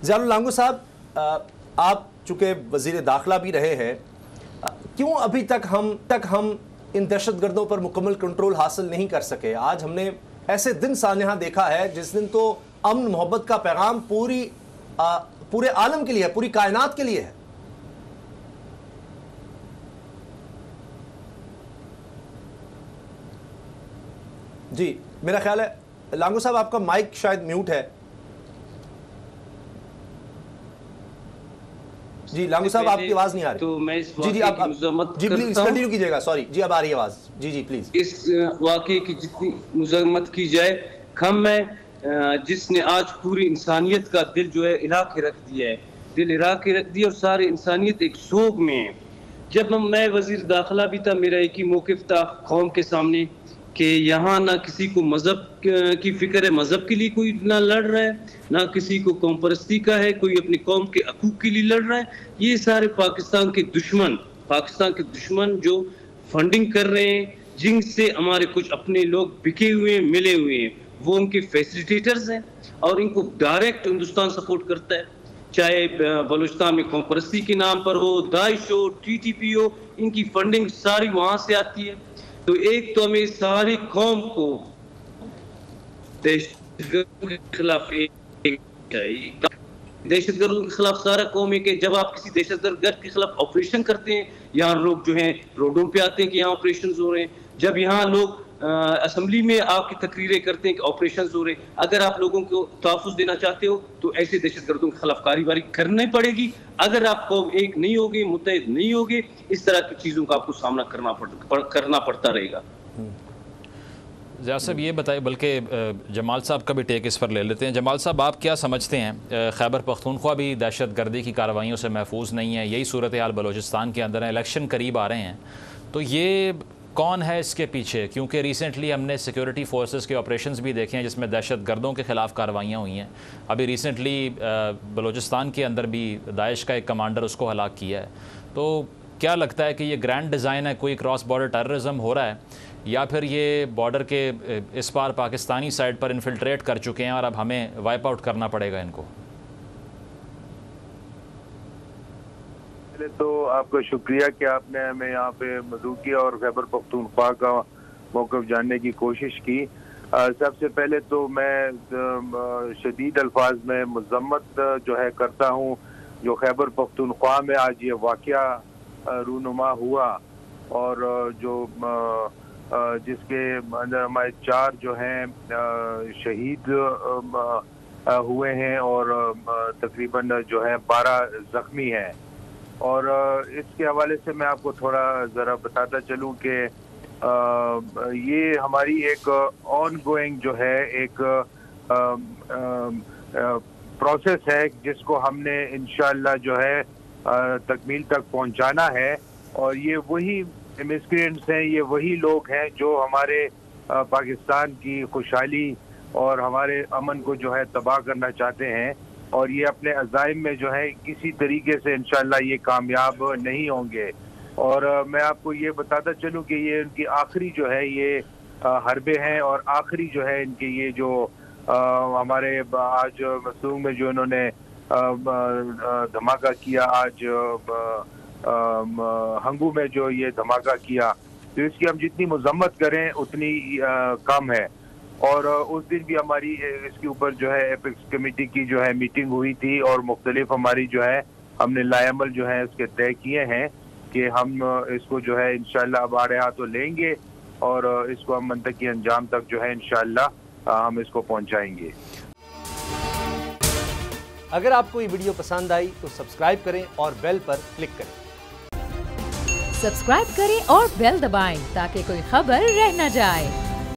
ज़ियाउल लांगो साहब, आप चूँकि वज़ीर दाखिला भी रहे हैं, क्यों अभी तक हम इन दहशतगर्दों पर मुकम्मल कंट्रोल हासिल नहीं कर सके? आज हमने ऐसे दिन सानहा देखा है जिस दिन तो अमन मोहब्बत का पैगाम पूरे आलम के लिए है, पूरी कायनात के लिए है। जी, मेरा ख्याल है लांगो साहब आपका माइक शायद म्यूट है। जी लांगो साहब, आपकी आवाज नहीं आ रही। तो मैं इस जी आप जी प्लीज कंटिन्यू कीजिएगा। सॉरी जी, अब आ रही है आवाज। जी प्लीज। इस वाक़े की जितनी मज़म्मत की जाए कम है, जिसने आज पूरी इंसानियत का दिल जो है हिला के रख दिया है, और सारी इंसानियत एक सोग में है। जब मैं वज़ीर दाखिला भी था, मेरा एक ही मौक़िफ़ था कौम के सामने कि यहाँ ना किसी को मज़हब की फ़िक्र है, मज़हब के लिए कोई ना लड़ रहा है, ना किसी को कौम परस्ती का है, कोई अपनी कौम के हकूक़ के लिए लड़ रहा है। ये सारे पाकिस्तान के दुश्मन जो फंडिंग कर रहे हैं, जिनसे हमारे कुछ अपने लोग बिके हुए हैं, मिले हुए हैं, वो उनके फैसिलिटेटर्स हैं और इनको डायरेक्ट हिंदुस्तान सपोर्ट करता है। चाहे बलूचिस्तान में कौम परस्ती के नाम पर हो, दाइश हो, TTP हो, इनकी फंडिंग सारी वहाँ से आती है। तो एक तो हमें सारी कौम को दहशतगर्दों के खिलाफ सारा कौम है कि जब आप किसी दहशतगर्द के खिलाफ ऑपरेशन करते हैं, यहाँ लोग जो हैं रोडों पे आते हैं कि यहाँ ऑपरेशन हो रहे हैं। जब यहाँ लोग असेंबली में आपकी तकरीरें करते हैं कि ऑपरेशन हो रहे हैं, अगर आप लोगों को तहफ़्फ़ुज़ देना चाहते हो तो ऐसे दहशतगर्दों के खिलाफ कार्रवाई करनी पड़ेगी। अगर आप कौम एक नहीं होगी, मुत्तहिद नहीं होगी, इस तरह की चीज़ों का आपको सामना करना पड़ता रहेगा। ज़िया साहब ये बताइए, बल्कि जमाल साहब का भी टेक इस पर ले लेते हैं। जमाल साहब, आप क्या समझते हैं, खैबर पख्तूनख्वा भी दहशत गर्दी की कार्रवाइयों से महफूज नहीं है, यही सूरत हाल बलूचिस्तान के अंदर है, इलेक्शन करीब आ रहे हैं, तो ये कौन है इसके पीछे? क्योंकि रिसेंटली हमने सिक्योरिटी फोर्सेस के ऑपरेशंस भी देखे हैं जिसमें दहशत गर्दों के ख़िलाफ़ कार्रवाइयाँ हुई हैं। अभी रिसेंटली बलूचिस्तान के अंदर भी दाइश का एक कमांडर उसको हलाक किया है। तो क्या लगता है कि ये ग्रैंड डिज़ाइन है, कोई क्रॉस बॉर्डर टेररिज्म हो रहा है, या फिर ये बॉर्डर के इस पार पाकिस्तानी साइड पर इन्फिल्ट्रेट कर चुके हैं और अब हमें वाइप आउट करना पड़ेगा इनको? पहले तो आपका शुक्रिया कि आपने हमें यहाँ पे मदऊ किया और खैबर पख्तूनख्वा का मौक़िफ़ जानने की कोशिश की। सबसे पहले तो मैं शदीद अल्फाज में मज़म्मत जो है करता हूँ जो खैबर पख्तूनख्वा में आज ये वाक़या रूनुमा हुआ और जो जिसके अंदर हमारे 4 जो हैं शहीद हुए हैं और तकरीबन जो है 12 ज़ख्मी हैं। और इसके हवाले से मैं आपको थोड़ा ज़रा बताता चलूँ कि ये हमारी एक ऑन गोइंग जो है एक प्रोसेस है जिसको हमने इंशाअल्लाह जो है तकमील तक पहुंचाना है। और ये वही मिसक्रिएंट्स हैं, ये वही लोग हैं जो हमारे पाकिस्तान की खुशहाली और हमारे अमन को जो है तबाह करना चाहते हैं, और ये अपने अज़ाइम में जो है किसी तरीके से इंशाअल्लाह ये कामयाब नहीं होंगे। और मैं आपको ये बताता चलूँ कि ये उनकी आखिरी जो है ये हरबे हैं और आखिरी जो है इनके ये जो हमारे आज मसूम में जो इन्होंने धमाका किया, आज हंगू में जो ये धमाका किया, तो इसकी हम जितनी मज़म्मत करें उतनी कम है। और उस दिन भी हमारी इसके ऊपर जो है एपिक्स कमेटी की जो है मीटिंग हुई थी और मुख्तलिफ हमारी जो है हमने लाएमल जो है इसके तय किए हैं कि हम इसको जो है इंशाअल्लाह अब आड़े हाथों लेंगे और इसको हम मंतकी अंजाम तक जो है इंशाअल्लाह हम इसको पहुंचाएंगे। अगर आपको ये वीडियो पसंद आई तो सब्सक्राइब करें और बेल पर क्लिक करें। सब्सक्राइब करें और बेल दबाएं ताकि कोई खबर रह न जाए।